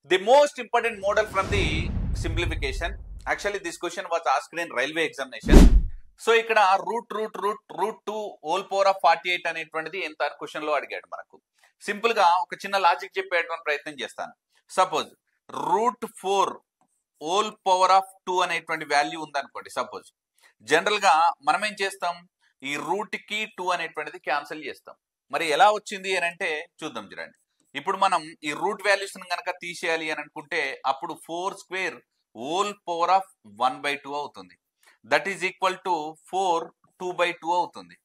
The most important model from the simplification. Actually, this question was asked in railway examination. So ఇక్కడ route 2 whole power of 48 అనేటువంటిది ఎంత question లో అడిగాడు మనకు. Simple గా ఒక చిన్న లాజిక్ చెప్పేటువంటి ప్రయత్నం చేస్తాను. సపోజ్ √4 హోల్ పవర్ ఆఫ్ 2 అనేటువంటి వాల్యూ ఉందనుకోండి. సపోజ్ జనరల్ గా మనం ఏం చేస్తాం, ఈ రూట్ కి 2 అనేటువంటిది క్యాన్సిల్ చేస్తాం. మరి ఎలా వచ్చింది అని అంటే చూద్దాం చూడండి. ఇప్పుడు మనం ఈ రూట్ వాల్యూస్ కనుక తీసేయాలి అని అనుకుంటే అప్పుడు 4² హోల్ పవర్ ఆఫ్ 1/2 అవుతుంది. దట్ ఈజ్ ఈక్వల్ టు 4 2/2 అవుతుంది.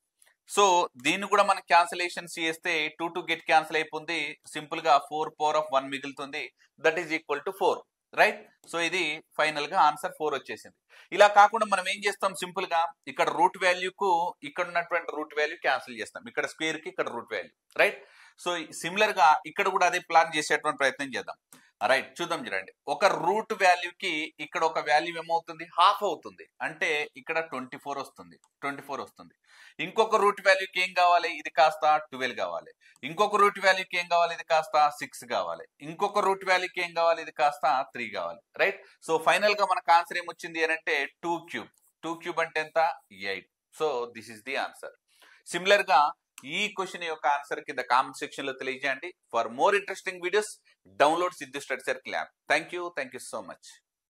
సో దీన్ని కూడా మనం క్యాన్సిలేషన్స్ చేస్తే 2 గెట్ క్యాన్సిల్ అయిపోతుంది. సింపుల్ గా 4 పవర్ ఆఫ్ 1 మిగులుతుంది. That is equal to 4, right? So ఇది ఫైనల్ గా ఆన్సర్ 4 వచ్చేసింది. ఇలా కాకుండా మనం ఏం చేస్తాం, సింపుల్ గా ఇక్కడ రూట్ వాల్యూకు ఇక్కడ ఉన్నటువంటి రూట్ వాల్యూ క్యాన్సిల్ చేస్తాం. ఇక్కడ స్క్వేర్ కి ఇక్కడ root value, right? So similar గా ఇక్కడ కూడా అదే ప్లాన్ చేసేటువంటి ప్రయత్నం చేద్దాం. రైట్, చూద్దాం చూడండి. ఒక రూట్ వాల్యూకి ఇక్కడ ఒక వాల్యూ ఏమవుతుంది, హాఫ్ అవుతుంది. అంటే ఇక్కడ 24 వస్తుంది. ఇంకొక రూట్ వాల్యూకి ఏం కావాలి, ఇది కాస్త 12 కావాలి. ఇంకొక రూట్ వాల్యూకి ఏం కావాలి, ఇది కాస్త 6 కావాలి. ఇంకొక రూట్ వాల్యూకి ఏం కావాలి, ఇది కాస్త 3 కావాలి, రైట్? సో ఫైనల్ గా మనకు ఆన్సర్ ఏమొచ్చింది అని అంటే 2 క్యూబ్ అంటే ఎంత, 8. So this is the answer. Similar గా ఈ క్వశ్చన్ యొక్క ఆన్సర్ కింద కామెంట్ సెక్షన్ లో తెలియజేయండి. For more interesting videos download Siddhu study circle app. Thank you so much.